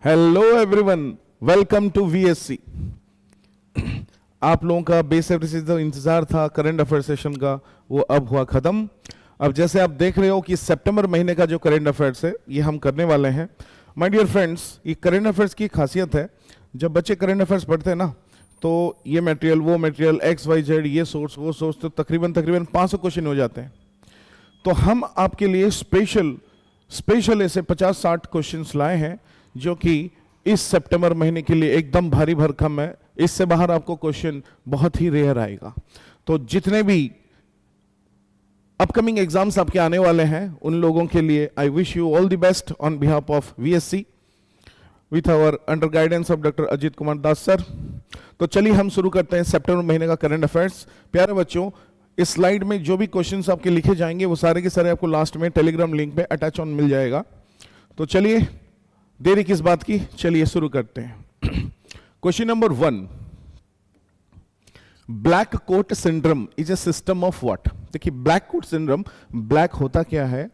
Hello everyone, welcome to VSC. आप लोगों का बेसब्री से जो इंतजार था करंट अफेयर सेशन का, वो अब हुआ खत्म। अब जैसे आप देख रहे हो कि सितंबर महीने का जो करंट अफेयर्स है ये हम करने वाले हैं। माय डियर फ्रेंड्स, ये करंट अफेयर्स की खासियत है, जब बच्चे करंट अफेयर्स पढ़ते हैं ना, तो ये मटेरियल वो मटेरियल एक्स वाई जेड, ये सोर्स वो सोर्स, तो तकरीबन 500 क्वेश्चन हो जाते हैं। तो हम आपके लिए स्पेशल ऐसे 50-60 क्वेश्चंस लाए हैं जो कि इस सितंबर महीने के लिए एकदम भारी भरकम है। इससे बाहर आपको क्वेश्चन बहुत ही रेयर आएगा। तो जितने भी अपकमिंग एग्जाम्स आपके आने वाले हैं उन लोगों के लिए I wish you all the best on behalf of VSC with our under guidance of doctor Ajit Kumar Das sir. तो चलिए हम शुरू करते हैं सितंबर महीने का करंट अफेयर्स। प्यारे बच्चों, इस स्लाइड में जो भी क्वेश्चंस आपके लिखे जाएंगे वो सारे के सारे आपको लास्ट में टेलीग्राम लिंक पे अटैच ऑन मिल जाएगा। तो चलिए देरी किस बात की, चलिए शुरू करते हैं। Question number 1, black coat syndrome is a system of what. देखिए, ब्लैक कोट सिंड्रोम, ब्लैक होता क्या है,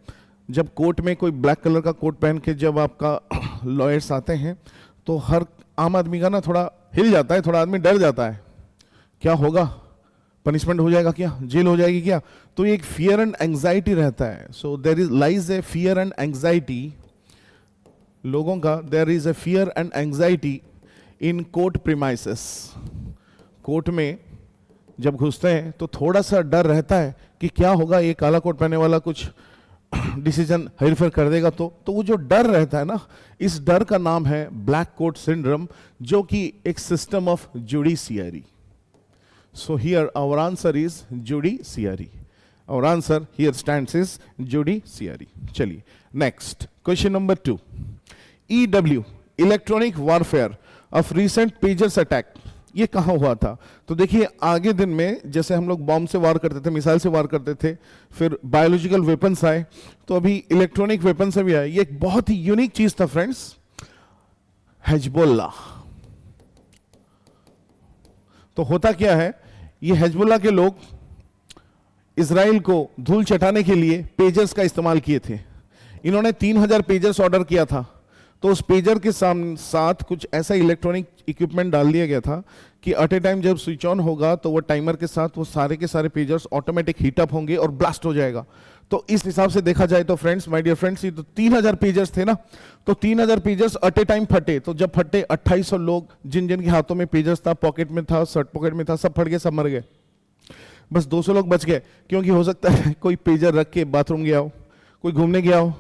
जब कोर्ट में कोई ब्लैक कलर का कोट पहन के जब आपका लॉयर्स आते हैं तो हर आम आदमी का ना थोड़ा हिल जाता है, थोड़ा आदमी डर जाता है, क्या होगा, पनिशमेंट हो जाएगा क्या, जेल हो जाएगी क्या। तो ये एक फियर एंड एंजाइटी रहता है। So there is lies a fear and anxiety, लोगों का there is a fear and anxiety in court premises. Court में जब घुसते हैं तो थोड़ा सा डर रहता है कि क्या होगा, ये काला कोट पहनने वाला कुछ डिसीजन हेरफेर कर देगा। तो वो जो डर रहता है ना, इस डर का नाम है ब्लैक कोट सिंड्रोम, जो कि एक system of judiciary. So here our answer is judiciary. Our answer here stands is judiciary. चलिए next question number 2. EW electronic warfare of recent pagers attack, ये कहाँ हुआ था। तो देखिए, आगे दिन में जैसे हम लोग बॉम्ब से वार करते थे, मिसाइल से वार करते थे, फिर बायोलॉजिकल वेपन्स आए, तो अभी इलेक्ट्रॉनिक वेपन से भी आए। ये एक बहुत ही यूनिक चीज था फ्रेंड्स, हिजबुल्ला। तो होता क्या है, ये हिजबुल्ला के लोग इजराइल को धूल चटाने के लिए पेजर्स का इस्तेमाल किए थे। इन्होंने 3000 पेजर्स ऑर्डर किया था। तो उस पेजर के साथ कुछ ऐसा इलेक्ट्रॉनिक इक्विपमेंट डाल दिया गया था कि एट ए टाइम जब स्विच ऑन होगा तो वो टाइमर के साथ वो सारे के सारे पेजर्स ऑटोमेटिक हीटअप होंगे और ब्लास्ट हो जाएगा। तो इस हिसाब से देखा जाए तो फ्रेंड्स, माय डियर फ्रेंड्स, ये तो 3000 पेजर्स थे ना, तो 3000 पेजर्स एट ए टाइम फटे। तो जब फटे 2800 लोग, जिन जिन के हाथों में पेजर्स था, पॉकेट में था, शर्ट पॉकेट में था, सब फट गए, सब मर गए। बस 200 लोग बच गए, क्योंकि हो सकता है कोई पेजर रख के बाथरूम गया हो, कोई घूमने गया हो,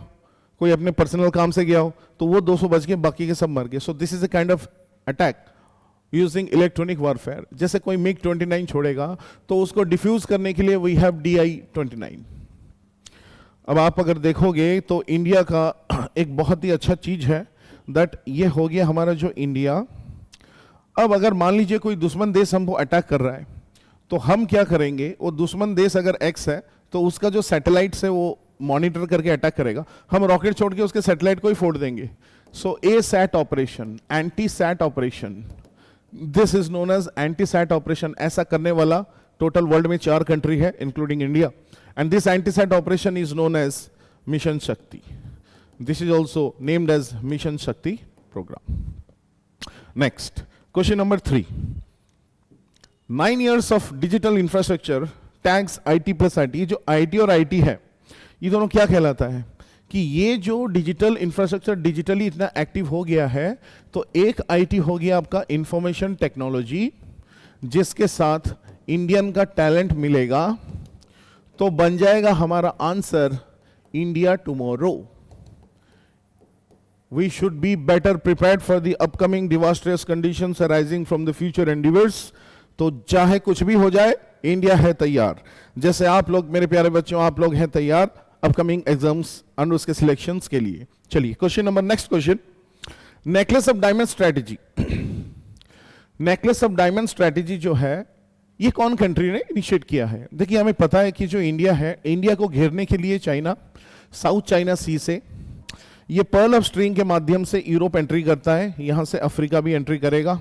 कोई अपने पर्सनल काम से गया हो, तो वो 200 बच गए, बाकी के सब मर गए। सो this is a kind of attack using electronic warfare. जैसे कोई मिग 29 छोड़ेगा तो उसको डिफ्यूज करने के लिए वी हैव DI-29। अब आप अगर देखोगे तो इंडिया का एक बहुत ही अच्छा चीज है दैट ये हो गया हमारा जो इंडिया। अब अगर मान लीजिए कोई दुश्मन देश हमको अटैक कर रहा है तो हम क्या करेंगे, वो दुश्मन देश अगर एक्स है तो उसका जो सैटेलाइट है वो मॉनिटर करके अटैक करेगा, हम रॉकेट छोड़ के उसके सैटेलाइट को ही फोड़ देंगे। So a sat operation, anti sat operation, this is known as anti sat operation. ऐसा करने वाला टोटल वर्ल्ड में 4 कंट्री है including India, and this anti-sat operation is known as Mission Shakti. This is also named as Mission Shakti program. Next, question number 3. 9 years of digital infrastructure tags IT plus IT. ये जो IT और IT है, ये दोनों क्या कहलाता है कि ये जो डिजिटल इंफ्रास्ट्रक्चर डिजिटली इतना एक्टिव हो गया है, तो एक IT हो गया आपका इंफॉर्मेशन टेक्नोलॉजी, जिसके साथ इंडियन का टैलेंट मिलेगा, तो बन जाएगा हमारा answer India tomorrow. We should be better prepared for the upcoming disasters conditions arising from the future endeavours. तो चाहे कुछ भी हो जाए, इंडिया है तैयार। जैसे आप लोग, मेरे प्यारे बच्चों, आप लोग हैं तैयार अपकमिंग एग्जाम्स और उसके सिलेक्शंस के लिए। चलिए question number, next question, necklace of diamond strategy. Necklace of diamond strategy जो है, ये कौन कंट्री ने इनिशिएट किया है। देखिए, हमें पता है कि जो इंडिया है, इंडिया को घेरने के लिए चाइना, साउथ चाइना सी से ये पर्ल ऑफ स्ट्रिंग के माध्यम से यूरोप एंट्री करता है, यहां से अफ्रीका भी एंट्री करेगा,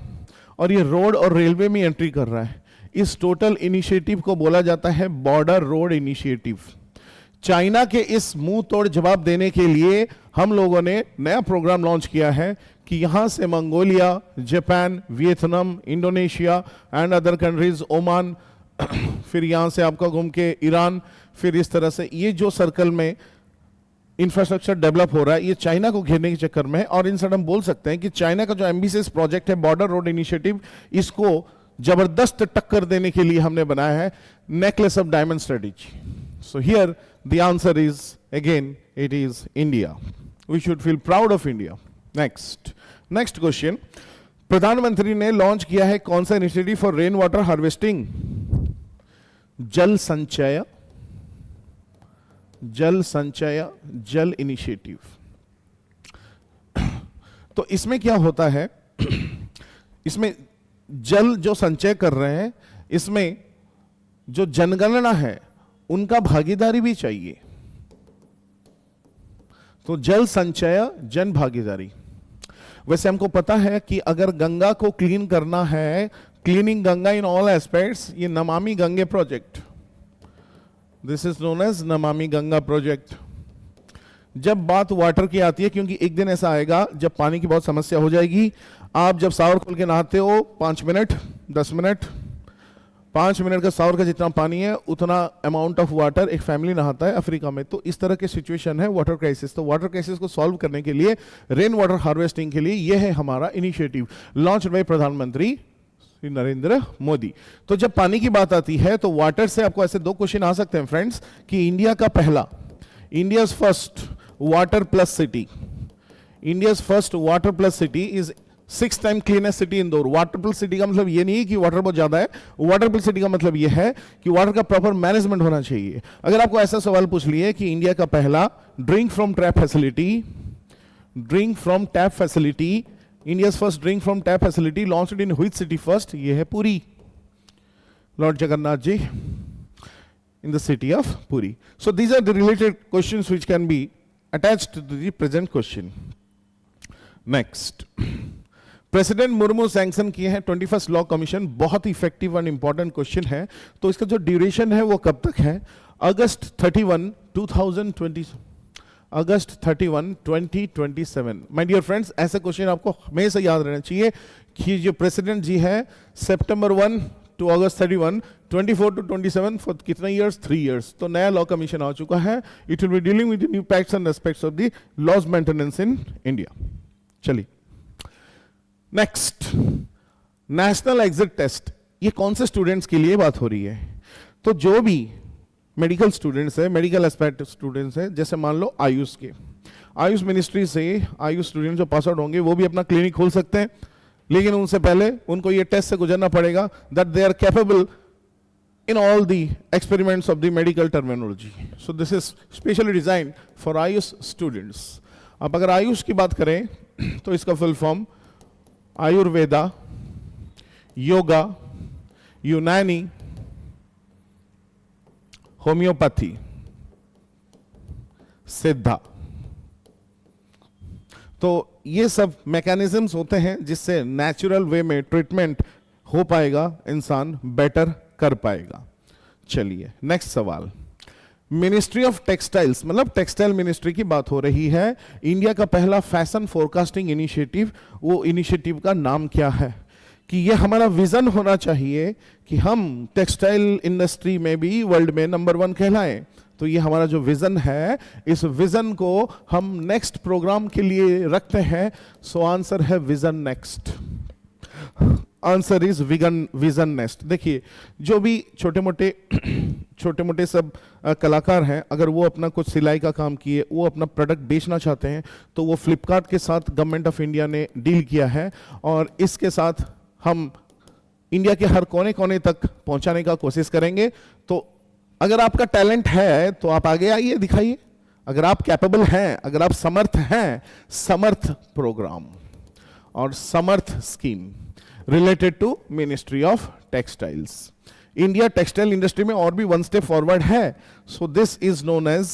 और ये रोड और रेलवे में एंट्री कर रहा है। इस टोटल इनिशिएटिव को बोला जाता है बॉर्डर रोड इनिशिएटिव। चाइना के इस मुंह तोड़ जवाब देने के लिए हम लोगों ने नया प्रोग्राम लॉन्च किया है कि यहां से Mongolia, Japan, Vietnam, Indonesia and other countries, Oman, फिर यहां से आपका घूम के ईरान, फिर इस तरह से ये जो सर्कल में इंफ्रास्ट्रक्चर डेवलप हो रहा है ये चाइना को घेरने के चक्कर में है। और इन हम बोल सकते हैं कि चाइना का जो एम्बिशियस प्रोजेक्ट है बॉर्डर रोड इनिशिएटिव, इसको जबरदस्त टक्कर देने के लिए हमने बनाया है necklace of diamond strategy. So here the answer is again it is India. We should feel proud of India. Next question, प्रधानमंत्री ने लॉन्च किया है कौन सा initiative for rain water harvesting? जल संचय, जल इनिशिएटिव। तो इसमें क्या होता है, इसमें जल जो संचय कर रहे हैं, इसमें जो जनगणना है उनका भागीदारी भी चाहिए। तो जल संचय, जन भागीदारी। वैसे हमको पता है कि अगर गंगा को क्लीन करना है, cleaning Ganga in all aspects, ये Namami Gange project, this is known as Namami Ganga project. जब बात वाटर की आती है, क्योंकि एक दिन ऐसा आएगा जब पानी की बहुत समस्या हो जाएगी, आप जब शावर खोल के नहाते हो 5 मिनट 10 मिनट, 5 मिनट का शावर का जितना पानी है उतना अमाउंट ऑफ वाटर एक फैमिली नहाता है अफ्रीका में। तो इस तरह की सिचुएशन है वाटर क्राइसिस। तो वाटर क्राइसिस को सॉल्व करने के लिए, रेन वाटर हार्वेस्टिंग के लिए, यह है हमारा इनिशिएटिव लॉन्च बाय प्रधानमंत्री श्री नरेंद्र मोदी। तो जब पानी की बात आती है तो वाटर से आपको ऐसे 2 क्वेश्चन आ सकते हैं फ्रेंड्स, कि इंडिया का पहला, India's first water plus city, India's first water plus city is 6 time cleanest city Indore. Water plus city का मतलब ये नहीं है कि वाटर बहुत ज्यादा है, वाटर प्लस सिटी का मतलब ये है कि वाटर का प्रॉपर मैनेजमेंट होना चाहिए। अगर आपको ऐसा सवाल पूछ लिए कि इंडिया का पहला drink from tap facility, India's first drink from tap facility launched in which city first? ये है Puri, lord Jagannath ji, in the city of Puri. So these are the related questions which can be attached to the present question. Next, president Murmu sanction किए हैं 21st law commission. बहुत effective and important question है। तो इसका जो duration है वो कब तक है? अगस्त 31, 2027। माय डियर फ्रेंड्स, ऐसे क्वेश्चन आपको हमेशा याद रहना चाहिए कि जो प्रेसिडेंट जी है सितंबर 1 टू अगस्त 31, 24 to 27 फॉर कितना ईयर्स? 3 ईयर्स। तो नया लॉ कमीशन आ चुका है। It will be dealing with new facts and aspects of the laws maintenance in India. चलिए नेक्स्ट, नेशनल एग्जिट टेस्ट। ये कौन से स्टूडेंट्स के लिए बात हो रही है? तो जो भी मेडिकल स्टूडेंट्स है, मेडिकल एस्पेक्ट स्टूडेंट्स है, जैसे मान लो आयुष के, आयुष मिनिस्ट्री से आयुष स्टूडेंट जो पास आउट होंगे वो भी अपना क्लिनिक खोल सकते हैं, लेकिन उनसे पहले उनको ये टेस्ट से गुजरना पड़ेगा that they are capable in all the experiments of the medical terminology. So this is specially designed for Ayush students. अब अगर आयुष की बात करें तो इसका फुल फॉर्म आयुर्वेदा, योगा, यूनानी, होम्योपैथी, सिद्धा। तो ये सब मैकेनिज्म्स होते हैं जिससे नेचुरल वे में ट्रीटमेंट हो पाएगा, इंसान बेटर कर पाएगा। चलिए नेक्स्ट सवाल, मिनिस्ट्री ऑफ टेक्सटाइल्स, मतलब टेक्सटाइल मिनिस्ट्री की बात हो रही है। इंडिया का पहला फैशन फोरकास्टिंग इनिशिएटिव, वो इनिशिएटिव का नाम क्या है? कि ये हमारा विजन होना चाहिए कि हम टेक्सटाइल इंडस्ट्री में भी वर्ल्ड में नंबर 1 कहलाएं। तो ये हमारा जो विजन है, इस विजन को हम नेक्स्ट प्रोग्राम के लिए रखते हैं। सो आंसर है vision next. Answer is vision next. देखिए, जो भी छोटे मोटे सब कलाकार हैं, अगर वो अपना कुछ सिलाई का काम किए, वो अपना प्रोडक्ट बेचना चाहते हैं, तो वो फ्लिपकार्ट के साथ गवर्नमेंट ऑफ इंडिया ने डील किया है और इसके साथ हम इंडिया के हर कोने कोने तक पहुंचाने का कोशिश करेंगे। तो अगर आपका टैलेंट है तो आप आगे आइए, दिखाइए। अगर आप कैपेबल हैं, अगर आप समर्थ हैं, समर्थ प्रोग्राम और Samarth scheme related to ministry of textiles. India textile industry में और भी 1 स्टेप फॉरवर्ड है। So this is known as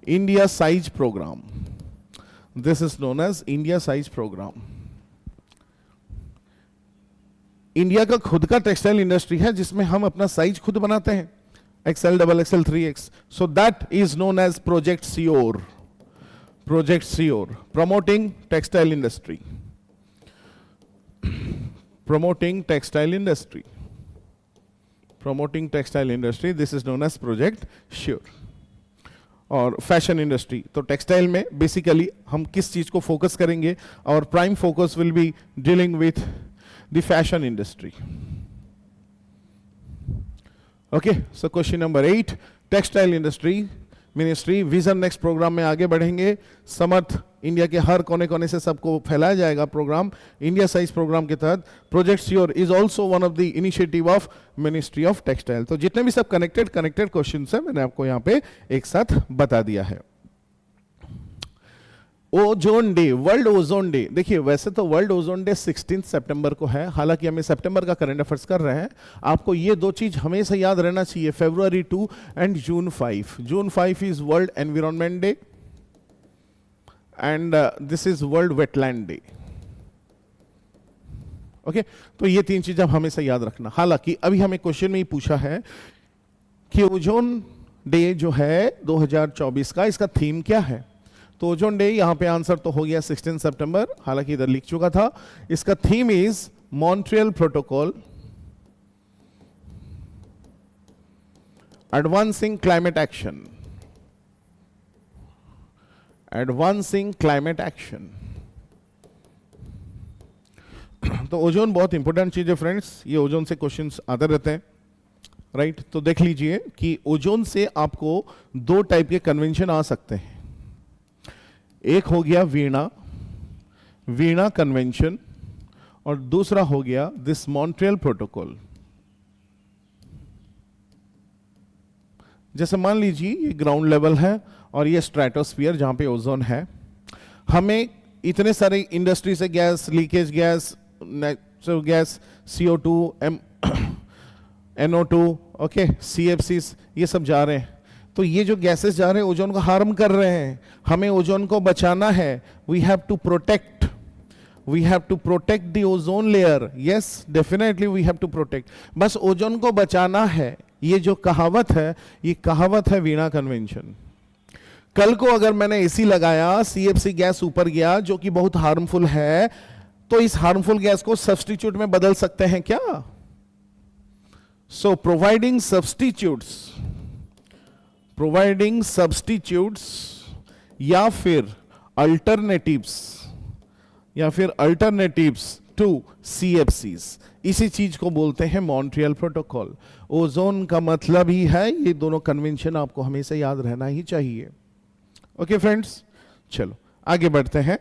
India size program. This is known as India size program. India का खुद का टेक्सटाइल इंडस्ट्री है जिसमें हम अपना साइज खुद बनाते हैं, XL, XXL, 3X. So that is known as Project SIOR. Project SEOR, promoting textile industry. Promoting textile industry. Promoting textile industry, this is known as Project SEOR. और फैशन इंडस्ट्री, तो textile में basically हम किस चीज को focus करेंगे? और prime focus will be dealing with the fashion industry. Okay, so question number 8, textile industry ministry vision next program में आगे बढ़ेंगे. समर्थ इंडिया के हर कोने कोने से सबको फैलाया जाएगा प्रोग्राम. इंडिया साइज प्रोग्राम के तहत project SEOR is also one of the initiative of ministry of textile. तो जितने भी सब कनेक्टेड क्वेश्चन है मैंने आपको यहाँ पे एक साथ बता दिया है. Ozone day, world ozone day. देखिए वैसे तो वर्ल्ड ओजोन डे 16 सितंबर को है, हालांकि हमें सितंबर का करंट अफेयर्स कर रहे हैं. आपको ये दो चीज हमेशा याद रहना चाहिए, February 2 and June 5. June 5 is world environment day and this is world wetland day. Okay, तो ये तीन चीज आप हमेशा याद रखना. हालांकि अभी हमें क्वेश्चन में ही पूछा है कि ओजोन डे जो है 2024 का, इसका थीम क्या है? तो ओजोन डे यहां पे आंसर तो हो गया 16 सितंबर, हालांकि इधर लिख चुका था. इसका theme is Montreal protocol, advancing climate action. Advancing climate action. तो ओजोन बहुत इंपॉर्टेंट चीज है फ्रेंड्स, ये ओजोन से क्वेश्चंस आते रहते हैं, राइट? तो देख लीजिए कि ओजोन से आपको दो टाइप के कन्वेंशन आ सकते हैं. एक हो गया वीना कन्वेंशन और दूसरा हो गया दिस मॉन्ट्रियल प्रोटोकॉल. जैसे मान लीजिए ये ग्राउंड लेवल है और ये स्ट्रेटोस्फीयर जहां पे ओजोन है. हमें इतने सारे इंडस्ट्री से gas, leakage gas, natural gas, CO2, NO2, okay, CFCs, ये सब जा रहे हैं. तो ये जो गैसेस जा रहे हैं ओजोन को हार्म कर रहे हैं. हमें ओजोन को बचाना है. We have to protect the ozone layer. Yes, definitely we have to protect. बस ओजोन को बचाना है. ये जो कहावत है, ये कहावत है वीना कन्वेंशन. कल को अगर मैंने एसी लगाया, CFC गैस ऊपर गया जो कि बहुत हार्मफुल है, तो इस हार्मफुल गैस को सब्स्टिट्यूट में बदल सकते हैं क्या? सो प्रोवाइडिंग सब्स्टिट्यूट्स या फिर अल्टरनेटिव्स टू CFCs, इसी चीज को बोलते हैं मॉन्ट्रियल प्रोटोकॉल. ओजोन का मतलब ही है, ये दोनों कन्वेंशन आपको हमेशा याद रहना ही चाहिए. ओके फ्रेंड्स, चलो आगे बढ़ते हैं.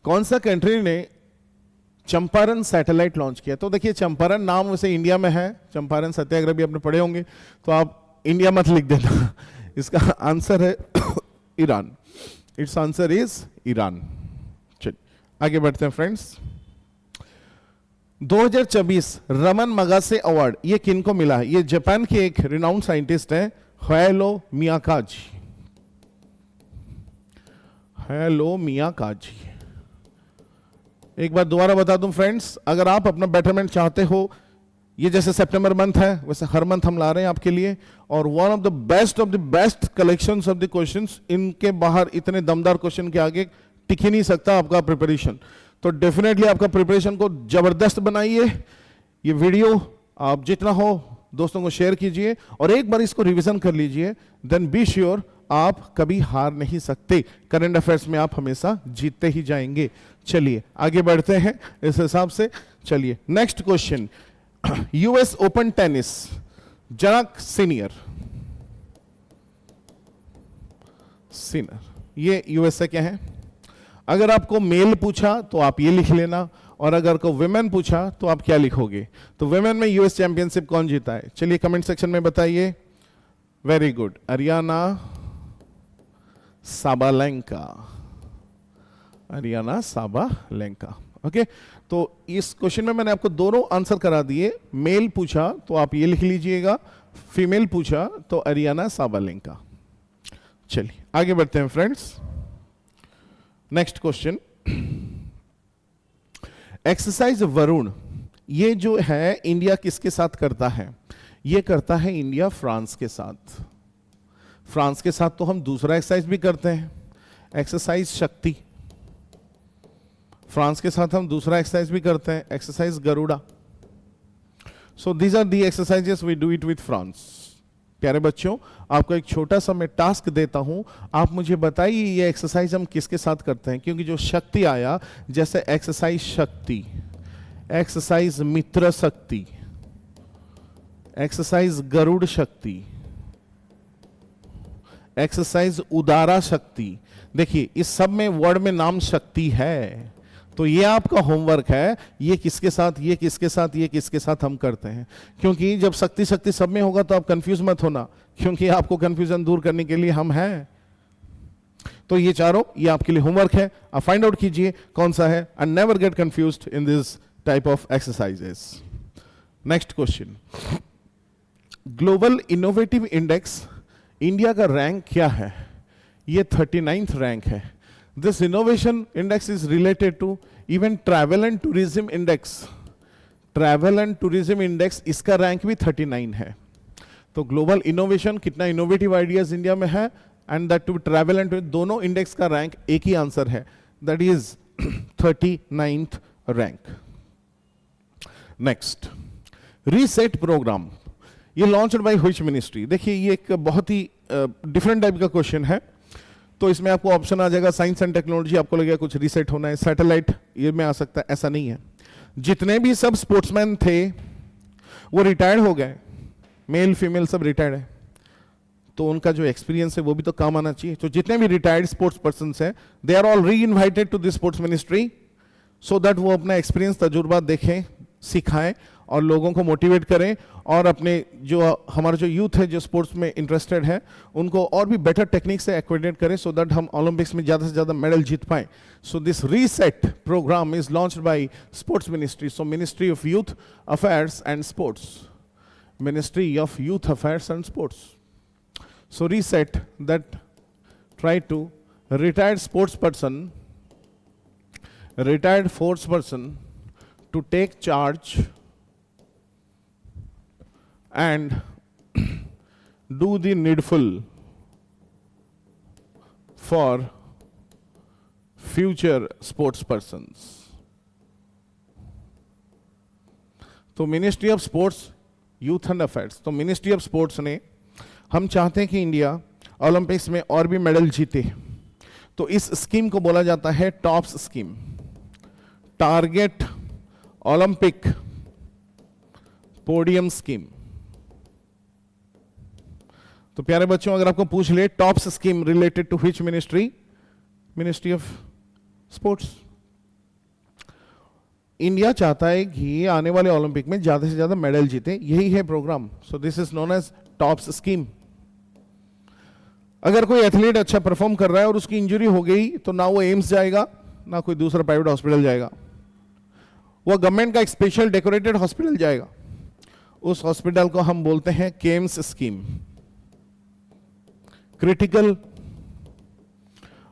कौन सा कंट्री ने चंपारण सैटेलाइट लॉन्च किया? तो देखिए चंपारण नाम वैसे इंडिया में है, चंपारण सत्याग्रह भी आपने पढ़े होंगे, तो आप इंडिया मत लिख देना. इसका आंसर है Iran. It's answer is Iran. चलिए आगे बढ़ते हैं फ्रेंड्स. 2024 रमन मगासे अवार्ड ये किन को मिला है? ये जापान के एक रिनाउंड साइंटिस्ट हैं, हायारो मियाकाजी. एक बार दोबारा बता दूं फ्रेंड्स, अगर आप अपना बेटरमेंट चाहते हो, ये जैसे सितंबर मंथ है वैसे हर मंथ हम ला रहे हैं आपके लिए, और one of the best collections of the questions. इनके बाहर इतने दमदार क्वेश्चन के आगे टिक ही नहीं सकता आपका प्रिपरेशन. तो डेफिनेटली आपका प्रिपरेशन को जबरदस्त बनाइए. ये वीडियो आप जितना हो दोस्तों को शेयर कीजिए और एक बार इसको रिवीजन कर लीजिए. देन बी श्योर आप कभी हार नहीं सकते. करंट अफेयर्स में आप हमेशा जीतते ही जाएंगे. चलिए आगे बढ़ते हैं इस हिसाब से. चलिए next question. US open tennis Jannik Sinner, ये USA के हैं. अगर आपको मेल पूछा तो आप ये लिख लेना, और अगर को विमेन पूछा तो आप क्या लिखोगे? तो विमेन में US चैंपियनशिप कौन जीता है? चलिए कमेंट सेक्शन में बताइए. Very good, Aryna Sabalenka. Okay, तो इस क्वेश्चन में मैंने आपको दोनों आंसर करा दिए. मेल पूछा तो आप ये लिख लीजिएगा, फीमेल पूछा तो अरियाना साबालेंका. चलिए आगे बढ़ते हैं friends. Next question, exercise Varun ये जो है इंडिया किसके साथ करता है? ये करता है इंडिया फ्रांस के साथ. फ्रांस के साथ तो हम दूसरा एक्सरसाइज भी करते हैं, एक्सरसाइज शक्ति। फ्रांस के साथ हम दूसरा एक्सरसाइज भी करते हैं, exercise Garuda. So these are the exercises we do it with France. प्यारे बच्चों, आपको एक छोटा सा मैं टास्क देता हूं, आप मुझे बताइए ये एक्सरसाइज हम किसके साथ करते हैं, क्योंकि जो शक्ति आया, जैसे एक्सरसाइज शक्ति, एक्सरसाइज मित्र शक्ति, एक्सरसाइज गरुड़ शक्ति, एक्सरसाइज उदारा शक्ति। देखिए इस सब में वर्ड में नाम शक्ति है, तो ये आपका होमवर्क है, ये किसके साथ, ये किसके साथ, ये किसके साथ हम करते हैं। क्योंकि जब शक्ति शक्ति सब में होगा तो आप कंफ्यूज मत होना, क्योंकि आपको कंफ्यूजन दूर करने के लिए हम हैं। तो ये चारों, ये आपके लिए होमवर्क है, आप फाइंड आउट कीजिए कौन सा है, and never get confused in this type of exercises. Next question, global innovative index India का रैंक क्या है? ये 39th रैंक है। This innovation index is related to even travel and tourism index. Travel and tourism index, इसका rank भी 39 है। तो global innovation, कितना इनोवेटिव आइडियाज इंडिया में है, and that too travel and दोनों इंडेक्स का रैंक एक ही आंसर है, that is 39th rank. Next, reset program, ये लॉन्च्ड बाय व्हिच मिनिस्ट्री? देखिए ये एक बहुत ही डिफरेंट टाइप का क्वेश्चन है। तो इसमें आपको ऑप्शन आ जाएगा साइंस एंड टेक्नोलॉजी, आपको लगेगा कुछ रीसेट होना है, सैटेलाइट ये में आ सकता है, ऐसा नहीं है। जितने भी सब स्पोर्ट्समैन थे वो रिटायर्ड हो गए, मेल फीमेल सब रिटायर्ड है, तो उनका जो एक्सपीरियंस है वो भी तो काम आना चाहिए। तो जितने भी रिटायर्ड स्पोर्ट्स पर्सन हैं, they are all re invited to this sports ministry, so that वो अपना एक्सपीरियंस तजुर्बा देखें, सिखाएं और लोगों को मोटिवेट करें, और अपने जो हमारा जो यूथ है जो स्पोर्ट्स में इंटरेस्टेड है उनको और भी बेटर टेक्निक से एक्वेडेट करें, सो दैट हम ओलंपिक्स में ज़्यादा से ज़्यादा मेडल जीत पाएं। So this reset program is launched by sports ministry, so ministry of youth affairs and sports, ministry of youth affairs and sports. So reset that try to retired sports person, retired force person to take charge and do the needful for future sports persons. तो ministry of sports youth and affairs, तो ministry of sports ने, हम चाहते हैं कि India Olympics में और भी मेडल जीते, तो इस स्कीम को बोला जाता है TOPS scheme, target Olympic podium scheme. तो प्यारे बच्चों, अगर आपको पूछ ले TOPS scheme related to which ministry? Ministry of sports. India चाहता है कि आने वाले ओलंपिक में ज्यादा से ज्यादा मेडल जीते, यही है program. So this is known as TOPS scheme. अगर कोई एथलीट अच्छा परफॉर्म कर रहा है और उसकी इंजरी हो गई, तो ना वो एम्स जाएगा ना कोई दूसरा प्राइवेट हॉस्पिटल जाएगा, वो गवर्नमेंट का एक स्पेशल डेकोरेटेड हॉस्पिटल जाएगा। उस हॉस्पिटल को हम बोलते हैं Kemps scheme, critical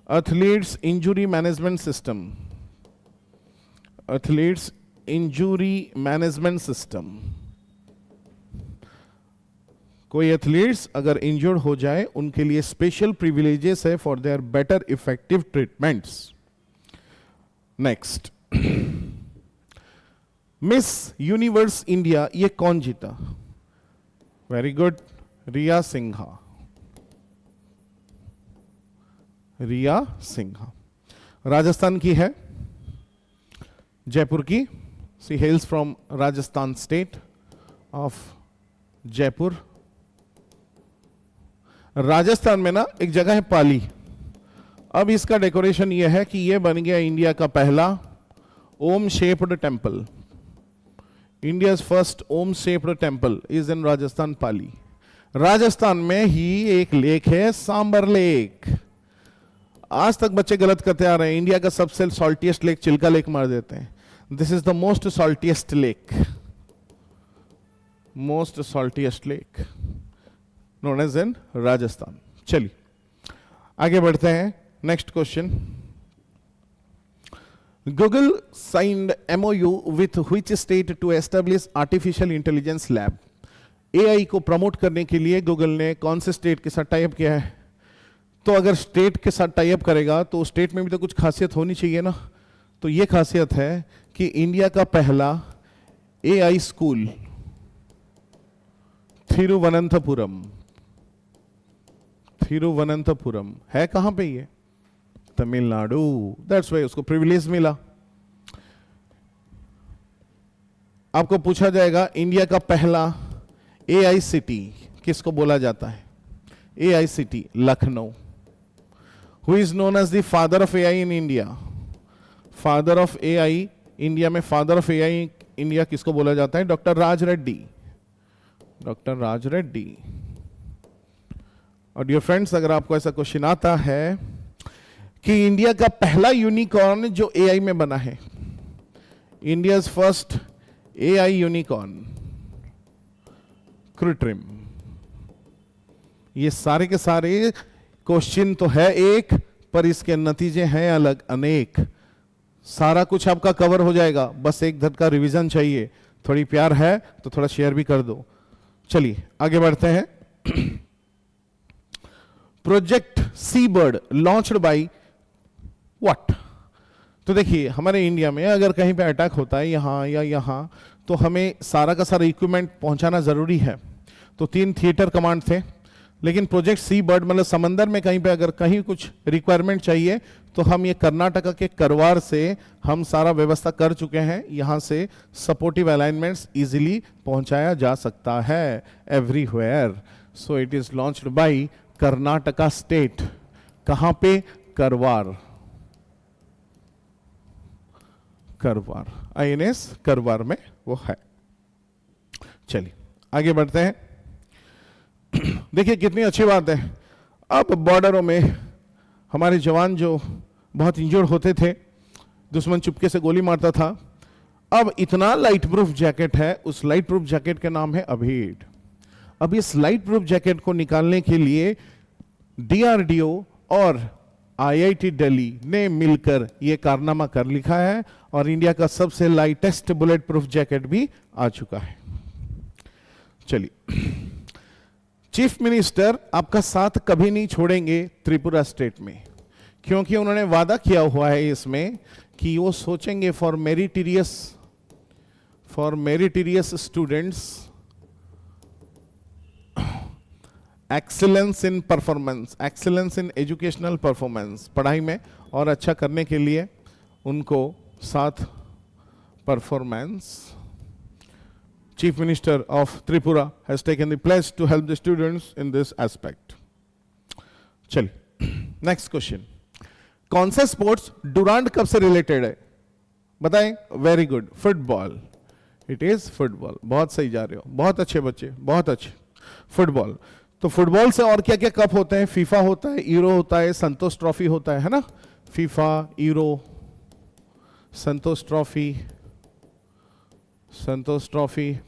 athletes injury management system, athletes injury management system. कोई एथलीट्स अगर इंजर्ड हो जाए, उनके लिए स्पेशल प्रिविलेजेस है for their better effective treatments. Next, miss universe India, ये कौन जीता? वेरी गुड, रिया सिन्हा। रिया सिन्हा राजस्थान की है, जयपुर की। She हेल्स from Rajasthan state of Jaipur. Rajasthan में ना एक जगह है पाली, अब इसका डेकोरेशन यह है कि यह बन गया इंडिया का पहला Om shaped temple. India's first Om shaped temple is in Rajasthan Pali. Rajasthan में ही एक लेक है सांबर लेक। आज तक बच्चे गलत करते आ रहे हैं, इंडिया का सबसे सॉल्टिएस्ट लेक चिल्का लेक मार देते हैं। This is the most saltiest lake, most saltiest lake known as in Rajasthan. चलिए आगे बढ़ते हैं। Next question, Google signed MOU with which state to establish artificial intelligence lab? AI को प्रमोट करने के लिए गूगल ने कौन से स्टेट के साथ टाई अप किया है? तो अगर स्टेट के साथ टाई अप करेगा तो स्टेट में भी तो कुछ खासियत होनी चाहिए ना। तो ये खासियत है कि इंडिया का पहला एआई स्कूल थिरुवनंतपुरम है। कहां पे ये? तमिलनाडु। दैट्स वाई उसको प्रिविलेज मिला। आपको पूछा जाएगा इंडिया का पहला एआई सिटी किसको बोला जाता है? AI city Lucknow. Who is known as the father of AI in India? Father of AI India में, फादर ऑफ एआई इंडिया किसको बोला जाता है? डॉक्टर राज रेड्डी। डॉक्टर राज रेड्डी। और डियर फ्रेंड्स, अगर आपको ऐसा क्वेश्चन आता है कि इंडिया का पहला यूनिकॉर्न जो एआई में बना है, इंडियाज फर्स्ट एआई यूनिकॉर्न, कृत्रिम। ये सारे के सारे क्वेश्चन तो है एक, पर इसके नतीजे हैं अलग अनेक। सारा कुछ आपका कवर हो जाएगा, बस एक धक्का रिवीजन चाहिए। थोड़ी प्यार है तो थोड़ा शेयर भी कर दो। चलिए आगे बढ़ते हैं। Project seabird launched by what? तो देखिए, हमारे इंडिया में अगर कहीं पे अटैक होता है यहां या यहां, तो हमें सारा का सारा इक्विपमेंट पहुंचाना जरूरी है। तो 3 थिएटर कमांड थे, लेकिन प्रोजेक्ट सी बर्ड मतलब समंदर में कहीं पे अगर कहीं कुछ रिक्वायरमेंट चाहिए तो हम ये कर्नाटका के करवार से हम सारा व्यवस्था कर चुके हैं। यहां से सपोर्टिव अलाइनमेंट्स इजीली पहुंचाया जा सकता है everywhere. So it is launched bye Karnataka state. कहां पे? करवार। करवार, आईएनएस करवार में वो है। चलिए आगे बढ़ते हैं। देखिए कितनी अच्छी बात है, अब बॉर्डरों में हमारे जवान जो बहुत इंजर्ड होते थे, दुश्मन चुपके से गोली मारता था, अब इतना लाइट प्रूफ जैकेट है, उस लाइट प्रूफ जैकेट का नाम है अभीड। अब इस लाइट प्रूफ जैकेट को निकालने के लिए डीआरडीओ और आईआईटी दिल्ली ने मिलकर यह कारनामा कर लिखा है और इंडिया का सबसे लाइटेस्ट बुलेट प्रूफ जैकेट भी आ चुका है। चलिए, चीफ मिनिस्टर आपका साथ कभी नहीं छोड़ेंगे त्रिपुरा स्टेट में, क्योंकि उन्होंने वादा किया हुआ है इसमें कि वो सोचेंगे for meritorious students, excellence in performance, excellence in educational performance, पढ़ाई में और अच्छा करने के लिए उनको साथ performance. Chief Minister of Tripura has taken the pledge to help the students in this aspect. चलिए नेक्स्ट क्वेश्चन, कौन सा स्पोर्ट्स डुरांड कप से रिलेटेड है? बताएं। Very good, football. It is football. बहुत सही जा रहे हो, बहुत अच्छे बच्चे, बहुत अच्छे। फुटबॉल। तो फुटबॉल से और क्या क्या कप होते हैं? फीफा होता है, यूरो होता है, संतोष ट्रॉफी होता है ना? फीफा, यूरो, संतोष ट्रॉफी।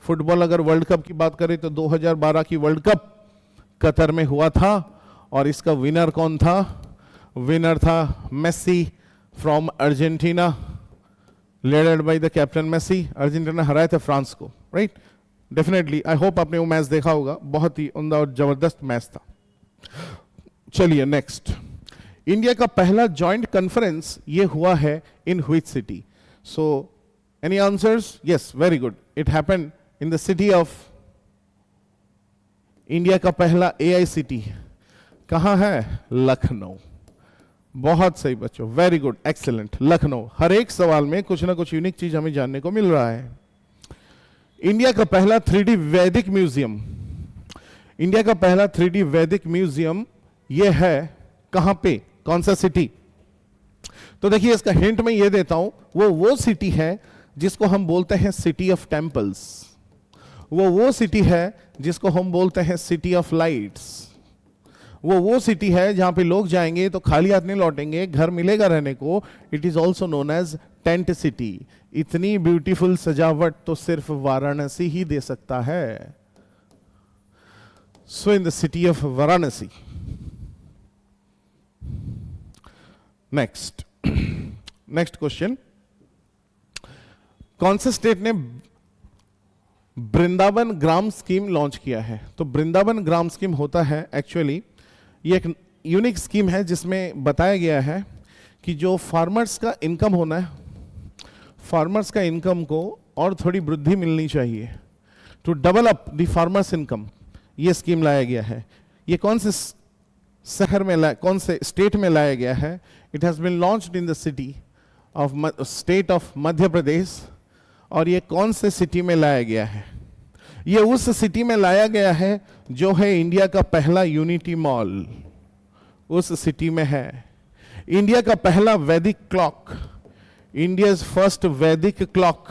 फुटबॉल अगर वर्ल्ड कप की बात करें तो 2012 की वर्ल्ड कप कतर में हुआ था और इसका विनर कौन था? विनर था Messi from Argentina, leaded by the captain Messi. Argentina हराए थे फ्रांस को, राइट? डेफिनेटली, आई होप आपने वो मैच देखा होगा, बहुत ही उम्दा और जबरदस्त मैच था। चलिए नेक्स्ट, इंडिया का पहला जॉइंट कॉन्फ्रेंस ये हुआ है इन which city? So any answers? Yes, very good. It happened in the city of India का पहला एआई सिटी कहां है? लखनऊ। बहुत सही बच्चों, वेरी गुड, एक्सीलेंट, लखनऊ। हर एक सवाल में कुछ ना कुछ यूनिक चीज हमें जानने को मिल रहा है। इंडिया का पहला 3D वैदिक म्यूजियम, इंडिया का पहला 3D वैदिक म्यूजियम यह है कहां पे? कौन सा सिटी? तो देखिए इसका हिंट मैं ये देता हूं, वो सिटी है जिसको हम बोलते हैं सिटी ऑफ टेम्पल्स, वो सिटी है जिसको हम बोलते हैं सिटी ऑफ लाइट्स, वो सिटी है जहां पे लोग जाएंगे तो खाली हाथ नहीं लौटेंगे, घर मिलेगा रहने को। It is also known as tent city. इतनी ब्यूटीफुल सजावट तो सिर्फ वाराणसी ही दे सकता है। So in the city of Varanasi. Next question, कौन से स्टेट ने वृंदावन ग्राम स्कीम लॉन्च किया है। तो वृंदावन ग्राम स्कीम होता है एक्चुअली, ये एक यूनिक स्कीम है जिसमें बताया गया है कि जो फार्मर्स का इनकम होना है, फार्मर्स का इनकम को और थोड़ी वृद्धि मिलनी चाहिए, to develop the farmers income, ये स्कीम लाया गया है। ये कौन से शहर में कौन से स्टेट में लाया गया है? It has been launched in the city of state of Madhya Pradesh. और ये कौन से सिटी में लाया गया है? ये उस सिटी में लाया गया है जो है इंडिया का पहला यूनिटी मॉल, उस सिटी में है। इंडिया का पहला वैदिक क्लॉक, इंडियाज फर्स्ट वैदिक क्लॉक,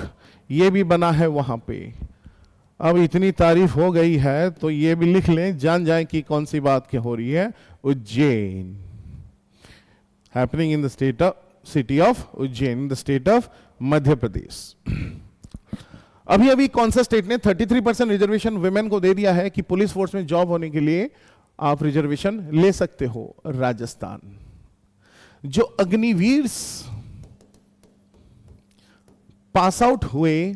ये भी बना है वहां पे। अब इतनी तारीफ हो गई है तो ये भी लिख लें, जान जाए कि कौन सी बात क्या हो रही है। Ujjain, happening in the state of city of Ujjain, in the state of Madhya Pradesh. अभी अभी कौन सा स्टेट ने 33% रिजर्वेशन वुमेन को दे दिया है कि पुलिस फोर्स में जॉब होने के लिए आप रिजर्वेशन ले सकते हो? राजस्थान। जो अग्निवीर पास आउट हुए,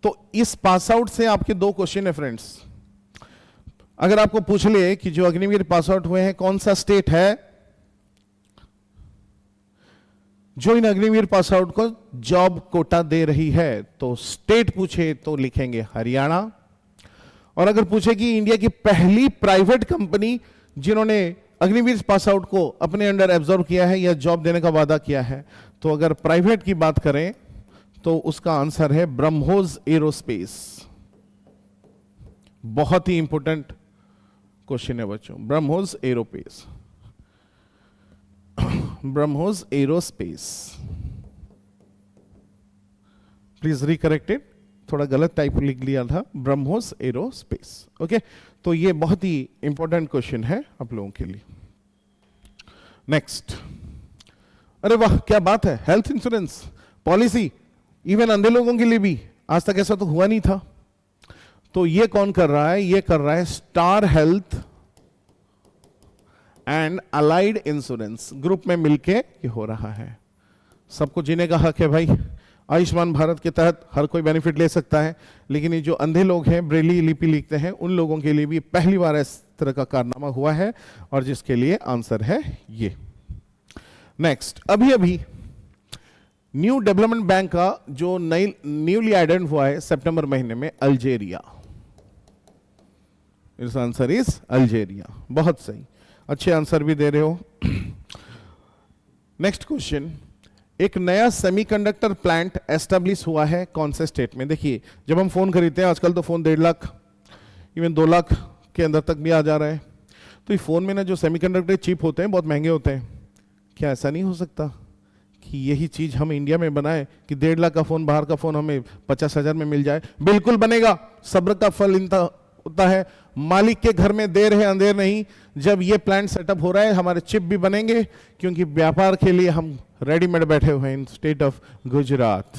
तो इस पास आउट से आपके दो क्वेश्चन है फ्रेंड्स। अगर आपको पूछ ले कि जो अग्निवीर पास आउट हुए हैं कौन सा स्टेट है जो इन अग्निवीर पास आउट को जॉब कोटा दे रही है, तो स्टेट पूछे तो लिखेंगे हरियाणा। और अगर पूछे कि इंडिया की पहली प्राइवेट कंपनी जिन्होंने अग्निवीर पास आउट को अपने अंडर एब्जॉर्व किया है या जॉब देने का वादा किया है, तो अगर प्राइवेट की बात करें तो उसका आंसर है ब्रह्मोस एरोस्पेस। बहुत ही इंपॉर्टेंट क्वेश्चन है बच्चों, BrahMos aerospace, BrahMos aerospace. Please recorrected, थोड़ा गलत टाइप लिख लिया था, ब्रह्मोस एरोस्पेस। ओके, तो ये बहुत ही इंपॉर्टेंट क्वेश्चन है आप लोगों के लिए। नेक्स्ट, अरे वाह क्या बात है, हेल्थ इंश्योरेंस पॉलिसी इवन अंधे लोगों के लिए भी, आज तक ऐसा तो हुआ नहीं था। तो ये कौन कर रहा है? ये कर रहा है star health and allied insurance, group में मिलके ये हो रहा है। सबको जीने का हक है भाई, आयुष्मान भारत के तहत हर कोई बेनिफिट ले सकता है, लेकिन ये जो अंधे लोग हैं, ब्रेली लिपि लिखते हैं, उन लोगों के लिए भी पहली बार इस तरह का कारनामा हुआ है, और जिसके लिए आंसर है ये। नेक्स्ट, अभी अभी न्यू डेवलपमेंट बैंक का जो न्यूली एडेड हुआ है सितंबर महीने में, अल्जेरिया। इस आंसर इज अल्जेरिया। बहुत सही, अच्छे आंसर भी दे रहे हो। नेक्स्ट क्वेश्चन, एक नया सेमीकंडक्टर प्लांट एस्टेब्लिश हुआ है कौन से स्टेट में? देखिए, जब हम फोन खरीदते हैं आजकल तो फोन 1.5 लाख इवन 2 लाख के अंदर तक भी आ जा रहा है। तो ये फोन में ना जो सेमीकंडक्टर चिप होते हैं बहुत महंगे होते हैं। क्या ऐसा नहीं हो सकता कि यही चीज हम इंडिया में बनाए कि 1.5 लाख का फोन, बाहर का फोन हमें 50,000 में मिल जाए? बिल्कुल बनेगा, सब्र का फल इनका होता है। मालिक के घर में देर है अंधेर नहीं। जब ये प्लांट सेटअप हो रहा है हमारे चिप भी बनेंगे, क्योंकि व्यापार के लिए हम रेडीमेड बैठे हुए हैं इन state of Gujarat.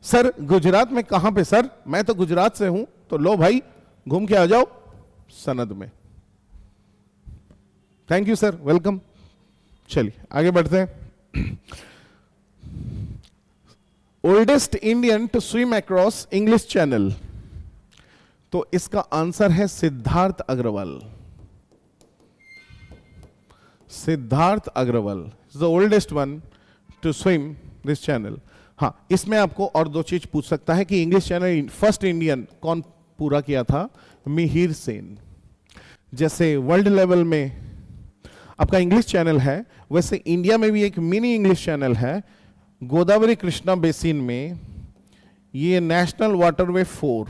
Sir Gujarat में कहां पे? सर मैं तो गुजरात से हूं। तो लो भाई, घूम के आ जाओ सनद में। Thank you sir, welcome. चलिए आगे बढ़ते हैं। Oldest Indian to swim across English channel, तो इसका आंसर है Siddharth Agarwal. Siddharth Agarwal is the oldest one to swim this channel. हाँ, इसमें आपको और दो चीज पूछ सकता है कि इंग्लिश चैनल फर्स्ट इंडियन कौन पूरा किया था? मिहिर सेन। जैसे वर्ल्ड लेवल में आपका इंग्लिश चैनल है, वैसे इंडिया में भी एक मिनी इंग्लिश चैनल है गोदावरी कृष्णा बेसिन में। ये नेशनल वाटरवे 4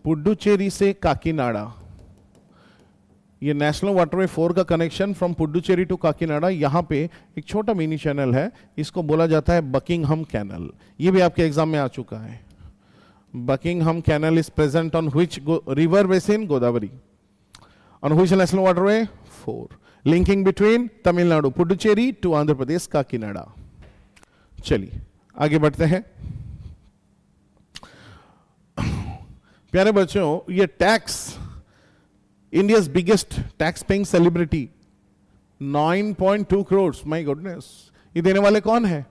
पुडुचेरी से काकीनाडा, ये नेशनल वाटरवे 4 का connection from Puducherry to Kakinada. यहां पे एक छोटा मिनी चैनल है, इसको बोला जाता है बकिंगहम कैनल। ये भी आपके एग्जाम में आ चुका है। Buckingham canal is present on which river basin? Godavari. On which national waterway? 4, linking between Tamil Nadu Puducherry to Andhra Pradesh Kakinada. चलिए आगे बढ़ते हैं। प्यारे बच्चों, ये tax, India's biggest tax paying celebrity, 9.2 crore, my goodness. ये देने वाले कौन है?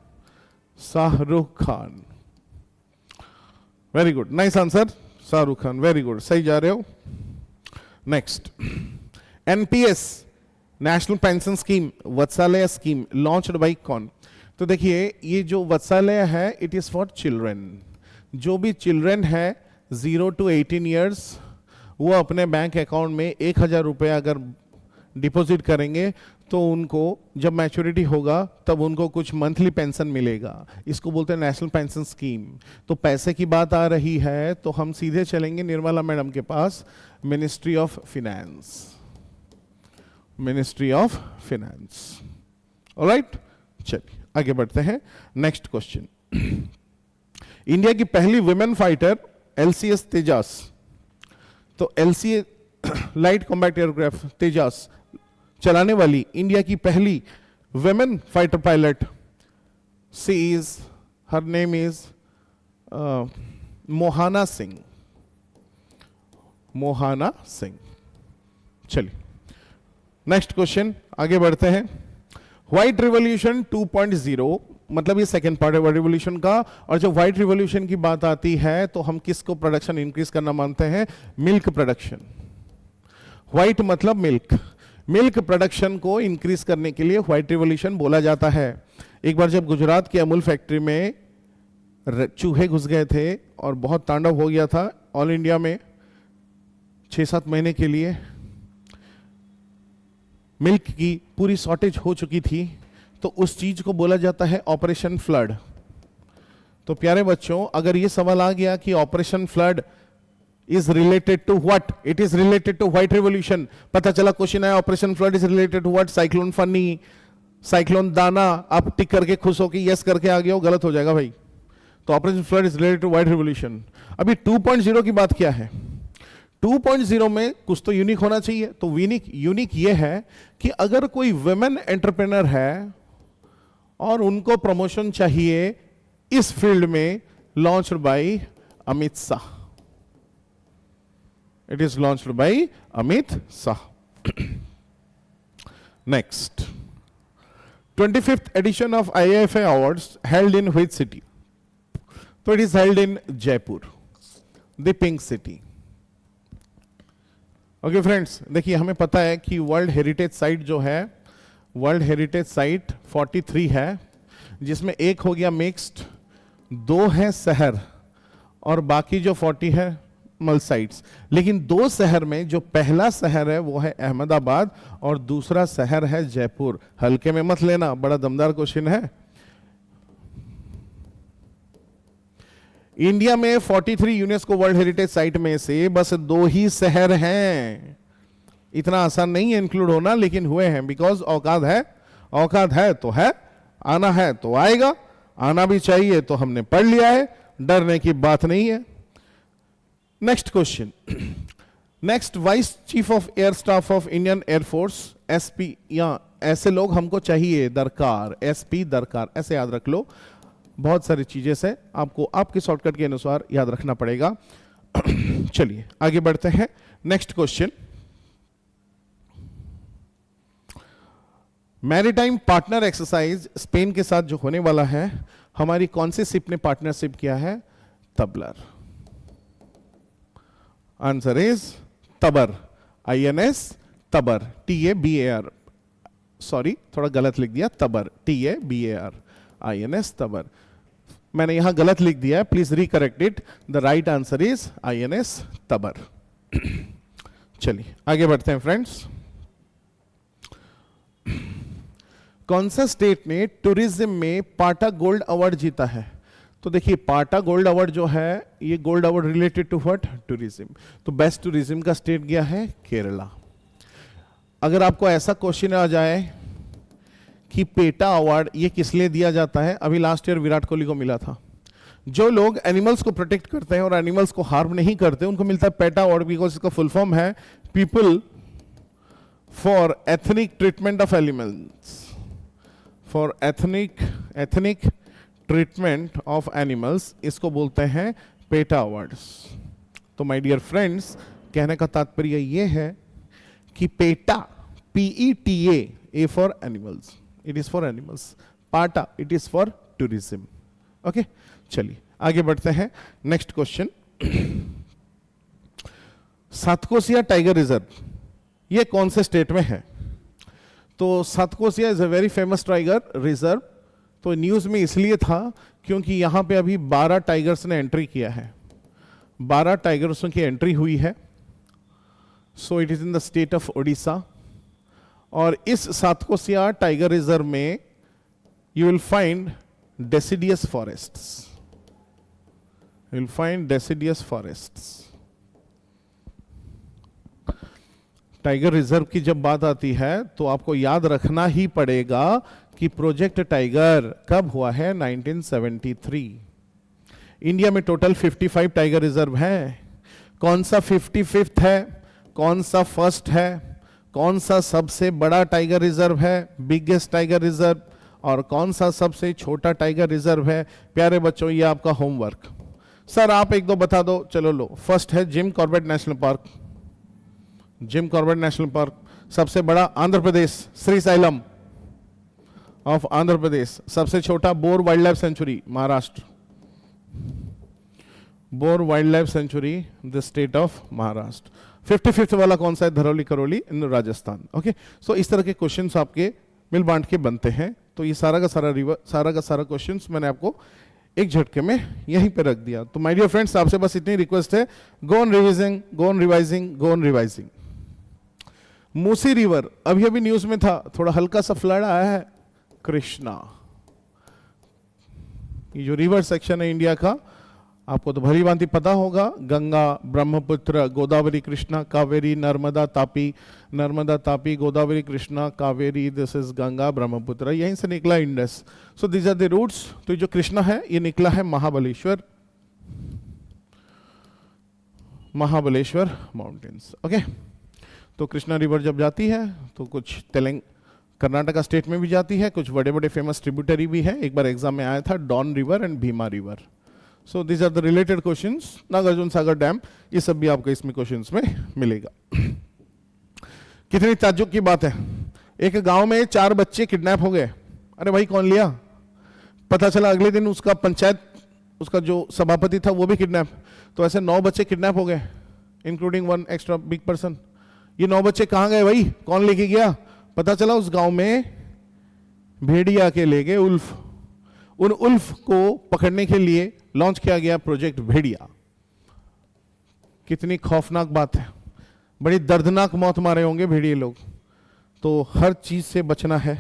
Shahrukh Khan. Very good, nice answer, Shahrukh Khan, very good, सही जा रहे हो। Next, NPS national pension scheme, Vatsalya scheme launched by कौन? तो देखिए, ये जो वत्सलाय है इट इज फॉर चिल्ड्रन। जो भी चिल्ड्रन है 0 to 18 ईयर्स, वो अपने बैंक अकाउंट में 1,000 रुपये अगर डिपॉजिट करेंगे तो उनको जब मैच्योरिटी होगा तब उनको कुछ मंथली पेंशन मिलेगा। इसको बोलते हैं नेशनल पेंशन स्कीम। तो पैसे की बात आ रही है तो हम सीधे चलेंगे निर्मला मैडम के पास, ministry of finance, ministry of finance. Alright, चलिए आगे बढ़ते हैं। नेक्स्ट क्वेश्चन, इंडिया की पहली वुमेन फाइटर एलसीएस तेजास। तो LCA light combat aircraft Tejas चलाने वाली इंडिया की पहली women fighter pilot, she is, her name is Mohana Singh, Mohana Singh. चलिए नेक्स्ट क्वेश्चन, आगे बढ़ते हैं। व्हाइट रिवॉल्यूशन 2.0, मतलब ये सेकेंड पार्ट है व्हाइट रिवॉल्यूशन का। और जब व्हाइट रिवॉल्यूशन की बात आती है तो हम किसको प्रोडक्शन इंक्रीज करना मानते हैं? Milk production. व्हाइट मतलब मिल्क, मिल्क प्रोडक्शन को इंक्रीज करने के लिए व्हाइट रिवॉल्यूशन बोला जाता है। एक बार जब गुजरात की अमूल फैक्ट्री में चूहे घुस गए थे और बहुत तांडव हो गया था ऑल इंडिया में 6-7 महीने के लिए, मिल्क की पूरी शॉर्टेज हो चुकी थी, तो उस चीज को बोला जाता है ऑपरेशन फ्लड। तो प्यारे बच्चों, अगर ये सवाल आ गया कि operation flood is related to what, it is related to white revolution, पता चला क्वेश्चन है operation flood is related to what, cyclone Fani, cyclone Dana, आप टिक करके खुश हो कि यस करके आ गए हो, गलत हो जाएगा भाई। तो operation flood is related to white revolution. अभी 2.0 की बात क्या है? 2.0 में कुछ तो यूनिक होना चाहिए। तो यूनिक ये है कि अगर कोई वुमेन एंटरप्रेन्योर है और उनको प्रमोशन चाहिए इस फील्ड में, launched by Amit Shah, it is launched bye Amit Shah. Next, 25th edition of IIFA Awards held in which city? तो it is held in Jaipur, the pink city. Okay friends, देखिए हमें पता है कि वर्ल्ड हेरिटेज साइट जो है, वर्ल्ड हेरिटेज साइट 43 है, जिसमें एक हो गया मिक्स्ड, 2 है शहर और बाकी जो 40 है मल साइट्स। लेकिन 2 शहर में जो पहला शहर है वो है अहमदाबाद और दूसरा शहर है जयपुर। हल्के में मत लेना, बड़ा दमदार क्वेश्चन है। इंडिया में 43 यूनेस्को वर्ल्ड हेरिटेज साइट में से बस 2 ही शहर हैं। इतना आसान नहीं है इंक्लूड होना, लेकिन हुए हैं बिकॉज औकात है, औकात है तो है, आना है तो आएगा, आना भी चाहिए तो हमने पढ़ लिया है, डरने की बात नहीं है। Next question, next vice chief of air staff of Indian air force, SP, या ऐसे लोग हमको चाहिए, दरकार, एसपी दरकार, ऐसे याद रख लो। बहुत सारी चीजें से आपको आपके शॉर्टकट के अनुसार याद रखना पड़ेगा। चलिए आगे बढ़ते हैं। Next question, maritime partner exercise Spain के साथ जो होने वाला है, हमारी कौन सी शिप ने पार्टनरशिप किया है? तबलर। Answer is Tabar, INS Tabar, TABAR, sorry थोड़ा गलत लिख दिया, तबर, TABAR, INS तबर। मैंने यहां गलत लिख दिया है, please recorrect it. The right answer is INS Tabar. चलिए आगे बढ़ते हैं फ्रेंड्स। कौन सा स्टेट ने टूरिज्म में पाटा गोल्ड अवार्ड जीता है? तो देखिए पाटा गोल्ड अवार्ड जो है, ये gold award related to what? Tourism. तो बेस्ट टूरिज्म का स्टेट गया है केरला। अगर आपको ऐसा क्वेश्चन आ जाए कि पेटा अवार्ड ये किस लिए दिया जाता है, अभी लास्ट ईयर विराट कोहली को मिला था। जो लोग एनिमल्स को प्रोटेक्ट करते हैं और एनिमल्स को हार्म नहीं करते, उनको मिलता है पेटा अवार्ड, बिकॉज इसका फुल फॉर्म है people for ethnic treatment of animals, for ethnic treatment of animals, इसको बोलते हैं पेटा अवार्ड्स। तो माय डियर फ्रेंड्स, कहने का तात्पर्य ये है कि PETA, PETA, A for animals, it is for animals, PATA it is for tourism. Okay, चलिए आगे बढ़ते हैं। Next question, Satkosia tiger reserve ये कौन से स्टेट में है? तो Satkosia is a very famous tiger reserve. तो न्यूज में इसलिए था क्योंकि यहां पे अभी 12 टाइगर्स ने एंट्री किया है, 12 टाइगर्सों की एंट्री हुई है। So it is in the state of Odisha. और इस सातकोसिया टाइगर रिजर्व में you will find deciduous forests, you will find deciduous forests. Tiger reserve की जब बात आती है तो आपको याद रखना ही पड़ेगा कि प्रोजेक्ट टाइगर कब हुआ है? 1973। इंडिया में टोटल 55 टाइगर रिजर्व हैं। कौन सा 55th है, कौन सा फर्स्ट है, कौन सा सबसे बड़ा टाइगर रिजर्व है, बिगेस्ट टाइगर रिजर्व, और कौन सा सबसे छोटा टाइगर रिजर्व है? प्यारे बच्चों, ये आपका होमवर्क। सर आप एक दो बता दो, चलो लो। फर्स्ट है Jim Corbett national park, Jim Corbett national park. सबसे बड़ा आंध्र प्रदेश, श्रीशैलम ऑफ आंध्र प्रदेश। सबसे छोटा bore wild life sanctuary, Maharashtra, bore wild life sanctuary, the state of Maharashtra. 55th वाला कौन सा है? धरौली करौली इन राजस्थान। ओके, सो इस तरह के क्वेश्चंस आपके मिल बांट के बनते हैं। तो ये सारा का सारा क्वेश्चंस मैंने आपको एक झटके में यहीं पे रख दिया। तो माय डियर फ्रेंड्स, आपसे बस इतनी रिक्वेस्ट है, go on revising, go on revising, go on revising. Musi river अभी अभी न्यूज में था, थोड़ा हल्का सा फ्लड आया है। कृष्णा, ये जो रिवर सेक्शन है इंडिया का, आपको तो भली भांति पता होगा। गंगा, ब्रह्मपुत्र, गोदावरी, कृष्णा, कावेरी, नर्मदा, तापी, गोदावरी, कृष्णा, कावेरी, दिस इज गंगा, ब्रह्मपुत्र, यहीं से निकला Indus. So these are the routes. तो जो कृष्णा है ये निकला है महाबलेश्वर, महाबलेश्वर माउंटेन्स। ओके, तो कृष्णा रिवर जब जाती है तो कुछ कर्नाटका स्टेट में भी जाती है, कुछ बड़े बड़े फेमस ट्रिब्यूटरी भी है। एक बार एग्जाम में आया था Don river and Bhima river. So these are the related questions. Nagarjuna Sagar dam, ये सब भी आपको इसमें क्वेश्चंस में मिलेगा। कितनी ताज्जुब की बात है, एक गांव में 4 बच्चे किडनैप हो गए। अरे भाई कौन लिया? पता चला अगले दिन उसका पंचायत, उसका जो सभापति था वो भी किडनैप। तो ऐसे 9 बच्चे किडनैप हो गए, इंक्लूडिंग 1 एक्स्ट्रा बिग पर्सन। ये 9 बच्चे कहां गए भाई? कौन लेके गया? पता चला उस गांव में भेड़िया के ले गए उल्फ। उन उल्फ को पकड़ने के लिए लॉन्च किया गया प्रोजेक्ट भेड़िया। कितनी खौफनाक बात है, बड़ी दर्दनाक मौत मारे होंगे भेड़िए लोग। तो हर चीज से बचना है।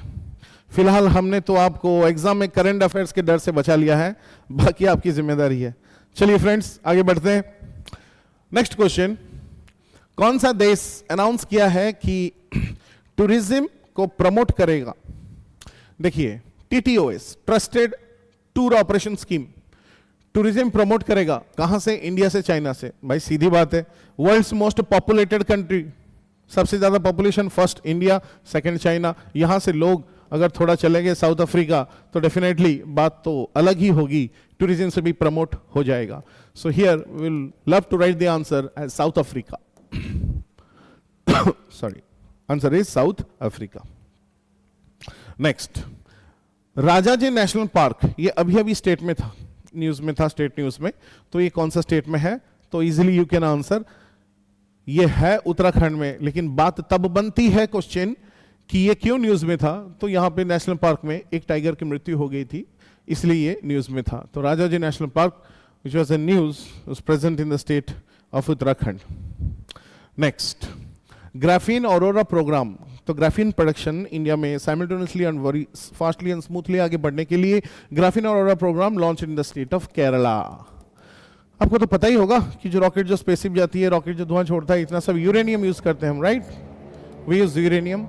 फिलहाल हमने तो आपको एग्जाम में करंट अफेयर्स के डर से बचा लिया है, बाकी आपकी जिम्मेदारी है। चलिए फ्रेंड्स आगे बढ़ते हैं। नेक्स्ट क्वेश्चन, कौन सा देश अनाउंस किया है कि टूरिज्म को प्रमोट करेगा? देखिए, TTOS, trusted tour operation scheme, tourism promote करेगा। कहां से? इंडिया से, चाइना से। भाई सीधी बात है, वर्ल्ड्स मोस्ट पॉपुलेटेड कंट्री, सबसे ज्यादा population, first India, second China. यहां से लोग अगर थोड़ा चले गए साउथ अफ्रीका तो डेफिनेटली बात तो अलग ही होगी, टूरिज्म से भी प्रमोट हो जाएगा। So here will love to write the answer as South Africa. Sorry, answer is South Africa. Next, Rajaji national park, ये अभी अभी स्टेट में था, न्यूज में था, स्टेट न्यूज में। तो ये कौन सा स्टेट में है? तो इजीली यू कैन आंसर, ये है उत्तराखंड में। लेकिन बात तब बनती है क्वेश्चन कि ये क्यों न्यूज में था? तो यहां पे नेशनल पार्क में एक टाइगर की मृत्यु हो गई थी, इसलिए ये न्यूज में था। तो Rajaji national park which was a news was present in the state of Uttarakhand. Next, graphene aurora program. तो ग्राफीन प्रोडक्शन इंडिया में simultaneously and very fastly and smoothly आगे बढ़ने के लिए graphene Aurora program launch in the state of Kerala. आपको तो पता ही होगा कि जो रॉकेट जो स्पेसशिप जाती है, रॉकेट जो धुआं छोड़ता है, इतना सब यूरेनियम यूज करते हैं हम, राइट? We use uranium.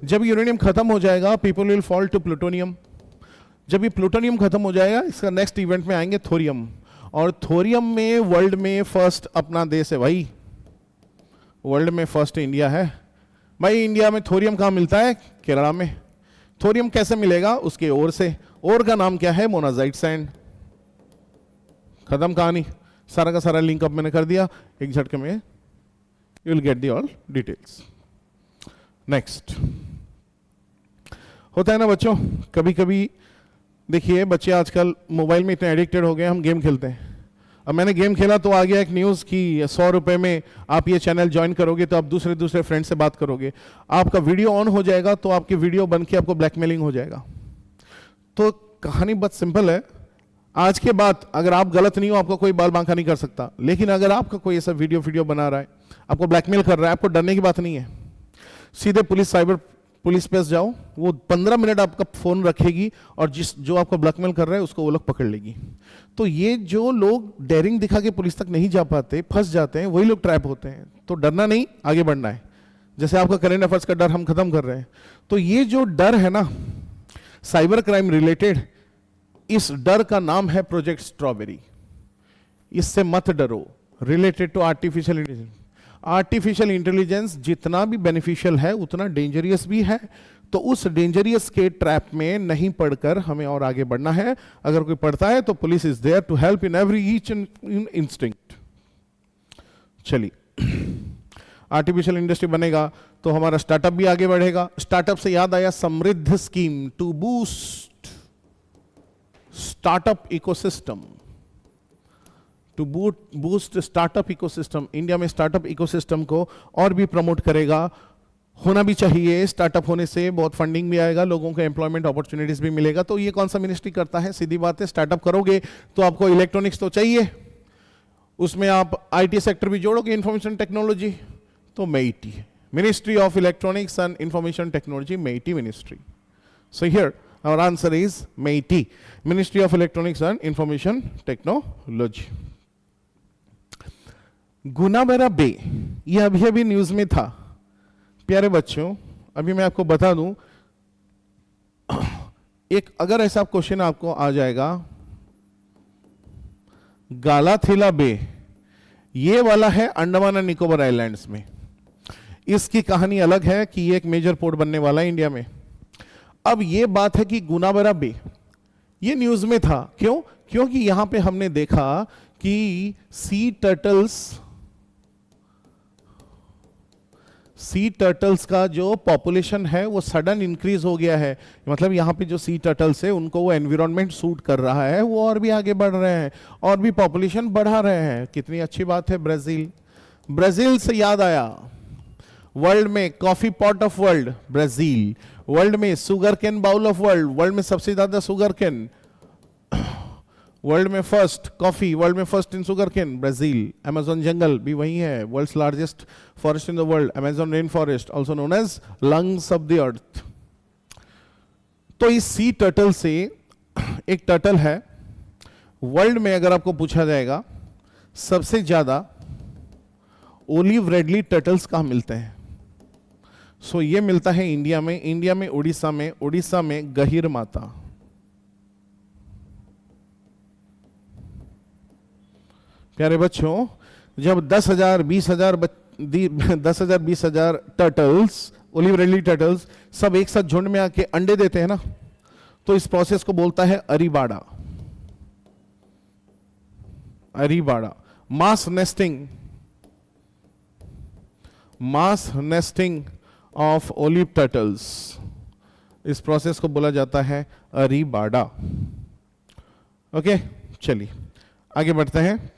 जब यूरेनियम खत्म हो जाएगा, people will fall to plutonium. जब ये प्लूटोनियम खत्म हो जाएगा, इसका नेक्स्ट इवेंट में आएंगे थोरियम। और थोरियम में वर्ल्ड में फर्स्ट अपना देश है भाई, वर्ल्ड में फर्स्ट इंडिया है भाई। इंडिया में थोरियम कहां मिलता है? केरला में। थोरियम कैसे मिलेगा? उसके ओर से। ओर का नाम क्या है? Monazite sand. खत्म कहानी, सारा का सारा लिंक अप मैंने कर दिया एक झटके में, you will get the all details. Next, होता है ना बच्चों, कभी कभी देखिए बच्चे आजकल मोबाइल में इतने एडिक्टेड हो गए, हम गेम खेलते हैं। अब मैंने गेम खेला तो आ गया एक न्यूज़ कि 100 रुपए में आप ये चैनल ज्वाइन करोगे तो आप दूसरे दूसरे फ्रेंड से बात करोगे, आपका वीडियो ऑन हो जाएगा तो आपकी वीडियो बन के आपको ब्लैकमेलिंग हो जाएगा। तो कहानी बहुत सिंपल है, आज के बाद अगर आप गलत नहीं हो आपको कोई बाल बांका नहीं कर सकता, लेकिन अगर आपका कोई ऐसा वीडियो बना रहा है, आपको ब्लैकमेल कर रहा है, आपको डरने की बात नहीं है। सीधे साइबर पुलिस पे जाओ, वो 15 मिनट आपका फोन रखेगी और जो आपको ब्लैकमेल कर रहा है उसको वो लोग पकड़ लेगी। तो ये जो लोग डेयरिंग दिखा के पुलिस तक नहीं जा पाते, फंस जाते हैं, वही लोग ट्रैप होते हैं। तो डरना नहीं, आगे बढ़ना है। जैसे आपका करंट अफेयर्स का डर हम खत्म कर रहे हैं, तो ये जो डर है ना साइबर क्राइम रिलेटेड, इस डर का नाम है प्रोजेक्ट स्ट्रॉबेरी। इससे मत डरो। Related to artificial intelligence, artificial intelligence जितना भी बेनिफिशियल है उतना डेंजरियस भी है। तो उस डेंजरियस के ट्रैप में नहीं पड़कर हमें और आगे बढ़ना है। अगर कोई पढ़ता है तो police is there to help in every each instinct. चलिए, आर्टिफिशियल इंडस्ट्री बनेगा तो हमारा स्टार्टअप भी आगे बढ़ेगा। स्टार्टअप से याद आया Samridh scheme to boost startup ecosystem, to boost startup ecosystem. India में स्टार्टअप इकोसिस्टम को और भी प्रमोट करेगा, होना भी चाहिए। स्टार्टअप होने से बहुत फंडिंग भी आएगा, लोगों को एम्प्लॉयमेंट अपॉर्चुनिटीज भी मिलेगा। तो ये कौन सा मिनिस्ट्री करता है? सीधी बात है, स्टार्टअप करोगे तो आपको इलेक्ट्रॉनिक्स तो चाहिए, उसमें आप आईटी सेक्टर भी जोड़ोगे, इंफॉर्मेशन टेक्नोलॉजी, तो MeitY, ministry of electronics and information technology, MeitY ministry. So here our answer is MeitY, ministry of electronics and information technology. गुनाबेरा बे, ये अभी अभी न्यूज में था। प्यारे बच्चों, अभी मैं आपको बता दूं, एक अगर ऐसा क्वेश्चन आपको आ जाएगा, गालाथिला बे, ये वाला है अंडमान एंड निकोबार आइलैंड्स में। इसकी कहानी अलग है कि ये एक मेजर पोर्ट बनने वाला है इंडिया में। अब ये बात है कि गुनाबेरा बे, ये न्यूज में था। क्यों? क्योंकि यहां पे हमने देखा कि सी टर्टल्स का जो पॉपुलेशन है वो सडन इंक्रीज हो गया है। मतलब यहाँ पे जो सी टर्टल्स है उनको वो एनवायरनमेंट सूट कर रहा है, वो और भी आगे बढ़ रहे हैं और भी पॉपुलेशन बढ़ा रहे हैं। कितनी अच्छी बात है। ब्राजील से याद आया, वर्ल्ड में coffee pot of world Brazil, world में sugar cane bowl of world, world में सबसे ज्यादा सुगर केन, वर्ल्ड में फर्स्ट कॉफी, वर्ल्ड में first in sugar cane Brazil. Amazon जंगल भी वही है, world's largest forest in the world, Amazon rain forest, also known as lungs of the earth. तो इस सी टर्टल से, एक टर्टल है, वर्ल्ड में अगर आपको पूछा जाएगा सबसे ज्यादा ओलिव रेडली टर्टल्स कहां मिलते हैं, सो ये मिलता है इंडिया में। इंडिया में उड़ीसा में गहीर माता। प्यारे बच्चों, जब 10,000 20,000 टर्टल्स, ओलिव रेडली टर्टल्स सब एक साथ झुंड में आके अंडे देते हैं ना, तो इस प्रोसेस को बोलता है अरीबाड़ा। मास नेस्टिंग ऑफ ओलिव टर्टल्स, इस प्रोसेस को बोला जाता है अरीबाड़ा। ओके, चलिए आगे बढ़ते हैं।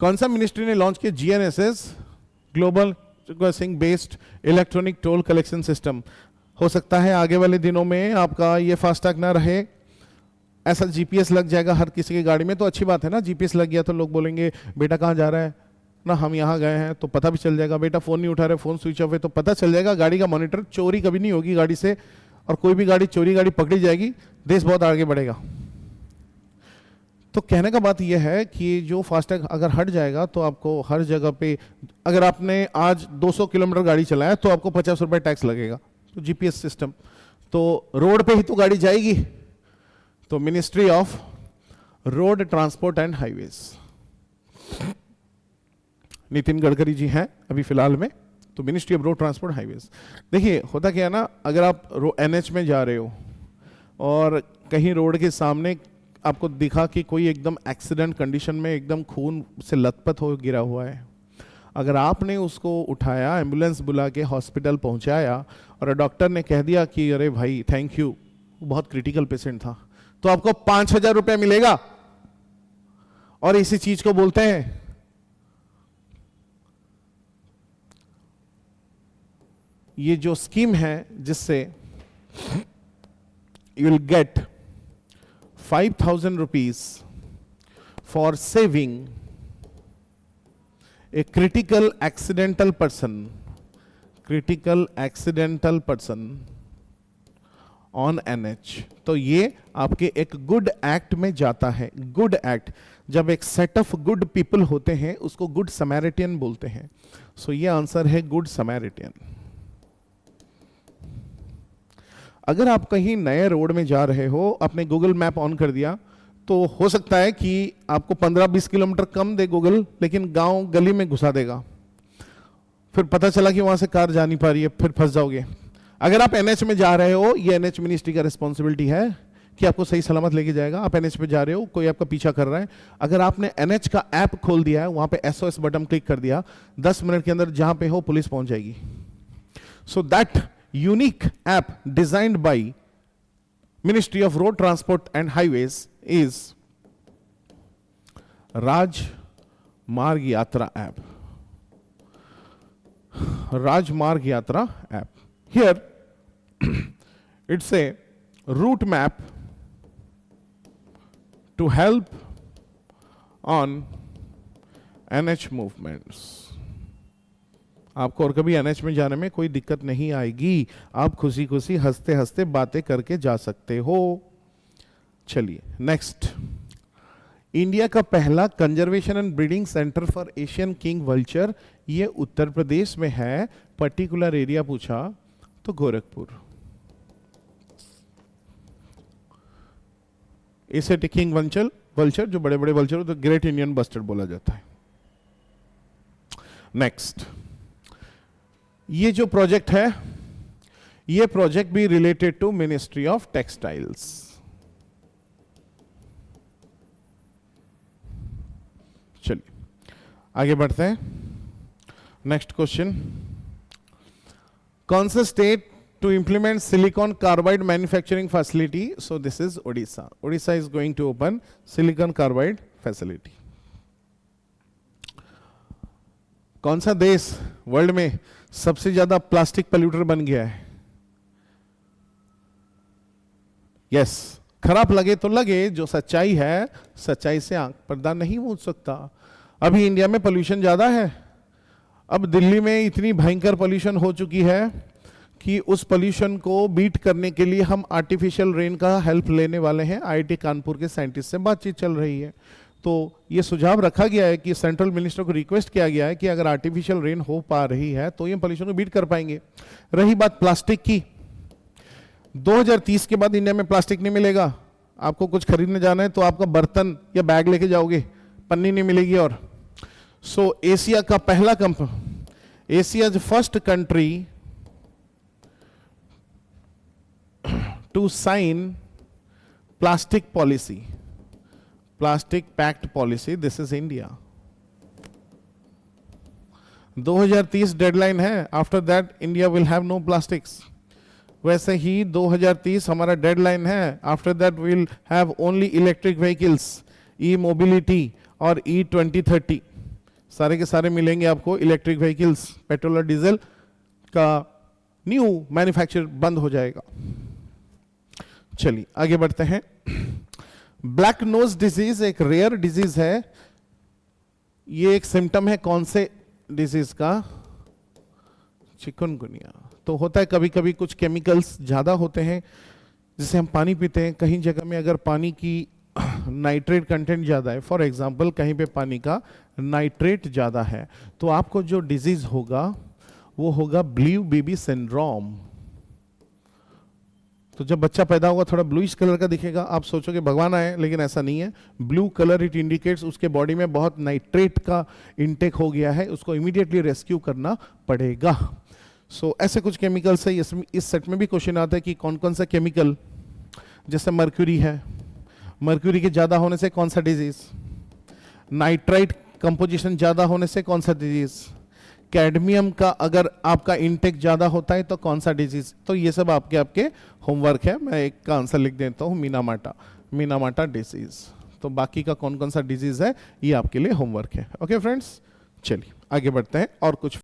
कौन सा मिनिस्ट्री ने लॉन्च किया? GNSS, global processing based electronic toll collection system. हो सकता है आगे वाले दिनों में आपका ये फास्टैग ना रहे, ऐसा GPS लग जाएगा हर किसी की गाड़ी में, तो अच्छी बात है ना। GPS लग गया तो लोग बोलेंगे बेटा कहाँ जा रहा है ना, हम यहाँ गए हैं, तो पता भी चल जाएगा। बेटा फोन नहीं उठा रहे, फोन स्विच ऑफ है, तो पता चल जाएगा। गाड़ी का मॉनिटर, चोरी कभी नहीं होगी गाड़ी से, और कोई भी गाड़ी चोरी गाड़ी पकड़ी जाएगी, देश बहुत आगे बढ़ेगा। तो कहने का बात यह है कि जो फास्टैग अगर हट जाएगा तो आपको हर जगह पे, अगर आपने आज 200 किलोमीटर गाड़ी चलाया तो आपको 50 रुपए टैक्स लगेगा। तो GPS सिस्टम, तो रोड पे ही तो गाड़ी जाएगी। तो ministry of road transport and highways, Nitin Gadkari ji हैं अभी फिलहाल में। तो ministry of road transport highways. देखिए होता क्या है ना, अगर आप NH में जा रहे हो और कहीं रोड के सामने आपको दिखा कि कोई एकदम एक्सीडेंट कंडीशन में एकदम खून से लथपथ हो गिरा हुआ है, अगर आपने उसको उठाया, एम्बुलेंस बुला के हॉस्पिटल पहुंचाया और डॉक्टर ने कह दिया कि अरे भाई थैंक यू, बहुत क्रिटिकल पेशेंट था, तो आपको 5,000 रुपया मिलेगा। और इसी चीज को बोलते हैं ये जो स्कीम है जिससे you will get 5,000 rupees for saving a critical accidental person on NH। तो ये आपके एक गुड एक्ट में जाता है। गुड एक्ट, जब एक सेट ऑफ गुड पीपल होते हैं उसको गुड समैरिटियन बोलते हैं। सो ये आंसर है गुड समैरिटियन। अगर आप कहीं नए रोड में जा रहे हो, आपने गूगल मैप ऑन कर दिया, तो हो सकता है कि आपको 15-20 किलोमीटर कम दे गूगल, लेकिन गांव गली में घुसा देगा। फिर पता चला कि वहां से कार जा नहीं पा रही है, फिर फंस जाओगे। अगर आप NH में जा रहे हो, ये NH मिनिस्ट्री का रिस्पॉन्सिबिलिटी है कि आपको सही सलामत लेके जाएगा। आप NH पे जा रहे हो, कोई आपका पीछा कर रहा है, अगर आपने NH का ऐप खोल दिया है, वहां पे SOS बटन क्लिक कर दिया, 10 मिनट के अंदर जहां पे हो पुलिस पहुंच जाएगी। So that unique app designed by ministry of road transport and highways is राजमार्ग यात्रा ऐप। राजमार्ग यात्रा app, here it's a route map to help on NH movements। आपको और कभी NH में जाने में कोई दिक्कत नहीं आएगी, आप खुशी खुशी हंसते हंसते बातें करके जा सकते हो। चलिए नेक्स्ट, इंडिया का पहला conservation and breeding centre for Asian king vulture, ये उत्तर प्रदेश में है। पर्टिकुलर एरिया पूछा तो गोरखपुर। एशियाटिक किंग वल्चर जो बड़े बड़े वल्चर हो तो ग्रेट इंडियन बस्टर्ड बोला जाता है। नेक्स्ट, ये जो प्रोजेक्ट है, ये प्रोजेक्ट भी related to ministry of textiles. चलिए आगे बढ़ते हैं। नेक्स्ट क्वेश्चन, कौन सा state to implement silicon carbide manufacturing facility? So this is Odisha. Odisha is going to open silicon carbide facility. कौन सा देश वर्ल्ड में सबसे ज्यादा प्लास्टिक पोल्यूटर बन गया है? यस, खराब लगे तो लगे, जो सच्चाई है, सच्चाई से आंख पर्दा नहीं मूंद सकता। अभी इंडिया में पोल्यूशन ज्यादा है। अब दिल्ली में इतनी भयंकर पोल्यूशन हो चुकी है कि उस पोल्यूशन को बीट करने के लिए हम आर्टिफिशियल रेन का हेल्प लेने वाले हैं। IIT कानपुर के साइंटिस्ट से बातचीत चल रही है, तो ये सुझाव रखा गया है कि सेंट्रल मिनिस्टर को रिक्वेस्ट किया गया है कि अगर आर्टिफिशियल रेन हो पा रही है तो ये पोल्यूशन को बीट कर पाएंगे। रही बात प्लास्टिक की, 2030 के बाद इंडिया में प्लास्टिक नहीं मिलेगा। आपको कुछ खरीदने जाना है तो आपका बर्तन या बैग लेके जाओगे, पन्नी नहीं मिलेगी। और एशिया का पहला Asia's first country to sign plastic policy, plastic pact policy, this is India. 2030 deadline है, after that India will have no plastics. वैसे ही 2030 हमारा डेडलाइन है, after that will have only electric vehicles, e mobility और E2030 सारे के सारे मिलेंगे आपको इलेक्ट्रिक व्हीकल्स। पेट्रोल और डीजल का न्यू मैन्युफैक्चर बंद हो जाएगा। चलिए आगे बढ़ते हैं। ब्लैक नोज डिजीज एक रेयर डिजीज है। ये एक सिम्टम है कौन से डिजीज का? चिकनगुनिया। तो होता है कभी कभी कुछ केमिकल्स ज्यादा होते हैं, जिसे हम पानी पीते हैं, कहीं जगह में अगर पानी की नाइट्रेट कंटेंट ज्यादा है, फॉर एग्जांपल कहीं पे पानी का नाइट्रेट ज्यादा है, तो आपको जो डिजीज होगा वो होगा ब्लू बेबी सिंड्रोम। तो जब बच्चा पैदा होगा थोड़ा ब्लूइश कलर का दिखेगा, आप सोचोगे भगवान आए, लेकिन ऐसा नहीं है। ब्लू कलर इट इंडिकेट्स उसके बॉडी में बहुत नाइट्रेट का इंटेक हो गया है, उसको इमीडिएटली रेस्क्यू करना पड़ेगा। ऐसे कुछ केमिकल्स है। इस सेट में भी क्वेश्चन आता है कि कौन कौन सा केमिकल, जैसे मर्क्यूरी है, मर्क्यूरी के ज्यादा होने से कौन सा डिजीज, नाइट्राइट कंपोजिशन ज्यादा होने से कौन सा डिजीज, कैडमियम का अगर आपका इंटेक ज्यादा होता है तो कौन सा डिजीज, तो ये सब आपके होमवर्क है। मैं एक का आंसर लिख देता हूँ, मीनामाटा डिजीज। तो बाकी का कौन कौन सा डिजीज है ये आपके लिए होमवर्क है। ओके फ्रेंड्स, चलिए आगे बढ़ते हैं और कुछ